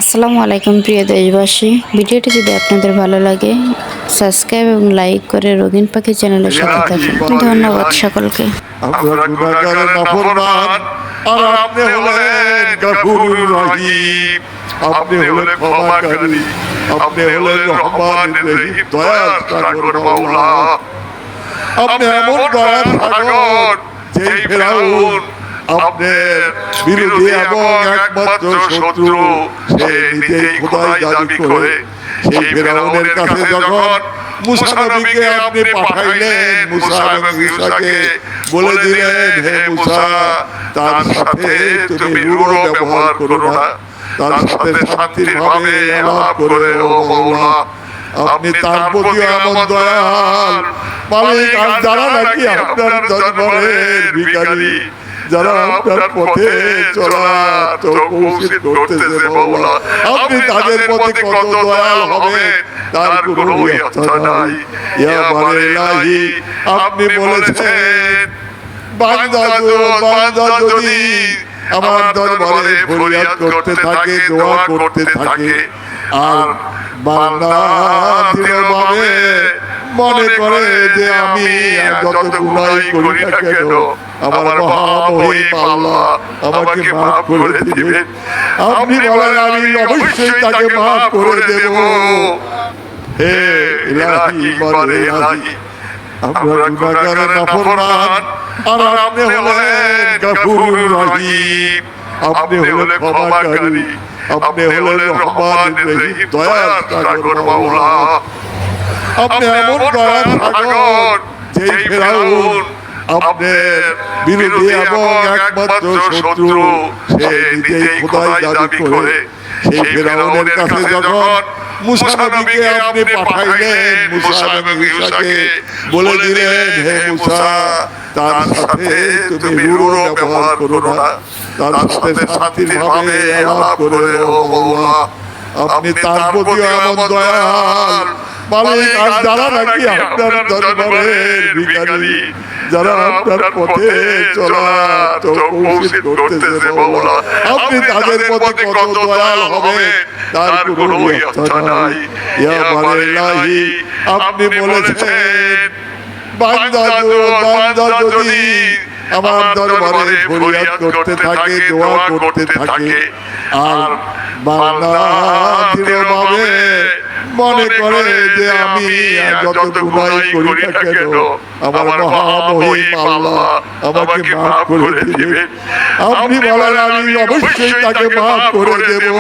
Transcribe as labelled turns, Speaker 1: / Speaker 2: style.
Speaker 1: আসসালামু আলাইকুম প্রিয় দেশবাসী, ভিডিওটি যদি আপনাদের ভালো লাগে সাবস্ক্রাইব এবং লাইক করে রঙিন পাখি চ্যানেলের সাথে থাকুন। ধন্যবাদ সকলকে।
Speaker 2: আমরা গুনাহগার নাফরমান আর আপনি হলেন গফুরুর রহিম। আপনি হলেন ক্ষমাকারী, আপনি হলেন রহমানুর রহিম, দয়ার সাগর মাওলা। আপনি এমন দয়ার সাগর যে ফেরাউন আপনার বিরোধী এবং একমাত্র শত্রু, সে নিজেই খোদাই দাবি করে সেই ফেরাউনের কাছে যখন মুসা নবীকে আপনি পাঠাইলেন, মুসা এবং ঈসাকে বলে দিলেন, হে মুসা, তার সাথে তুমি রূঢ় ব্যবহার করো না, তার সাথে শান্তির ভাবে আলাপ করে ও মাওলা। আপনি তার প্রতি এমন দয়াল মালিক, আর যারা নাকি আপনার দরবারের ভিখারি, যারা আপনার পথে চলা তো কৌশিক করতেছে মাওলা, আপনি তাদের প্রতি কত দয়াল হবে তার কোনো ইচ্ছা নাই। ইয়া বারে ইলাহি, আপনি বলেছেন বান্দা যদি আমার দরবারে ফরিয়াদ করতে থাকে, দোয়া করতে থাকে, আর বান্দা দৃঢ়ভাবে মনে করে যে আমি যত গুনাহ করি না কেন আমার মহামহিম আল্লাহ আমাকে মাফ করে দিবেন, আপনি বলেন আমি অবশ্যই তাকে মাফ করে দেব। হে ইলাহি বারে ইলাহি, আমরা গুনাহগার নাফরমান আর আপনি হলেন গফুরুর রহিম। আপনি হলেন ক্ষমাকারী, আপনি হলেন রহমানুর রহিম, দয়ার সাগর মাওলা। আপনি এমন দয়ার সাগর যে ফেরাউন আপনার বিরোধী এবং একমাত্র শত্রু, সে নিজেই খোদাই দাবি করে সেই ফেরাউনের কাছে যখন মুসা নবীকে আপনি পাঠাইলেন, মুসা এবং ঈসাকে বলে দিলেন, হে মুসা, তার সাথে তুমি রূঢ় ব্যবহার করো না, তার সাথে শান্তির ভাবে আলাপ করে ও মাওলা। আপনি তার প্রতি এমন দয়াল মালিক, আর যারা নাকি আপনার দরবারের ভিখারি, যারা আপনার পথে চলা তো কৌশিক করতেছে মাওলা, আপনি তাদের প্রতি কত দয়াল হবে তার কোনো ইচ্ছা নাই। ইয়া বারে ইলাহি, আপনি বলেছেন বান্দা যদি আমার দরবারে ফরিয়াদ করতে থাকে, দোয়া করতে থাকে, আর বান্দা দৃঢ়ভাবে মনে করে যে আমি যত গুনাহ করি না কেন আমার মহামহিম আল্লাহ আমাকে মাফ করে দিবেন, আপনি বলেন আমি অবশ্যই তাকে মাফ করে দেব।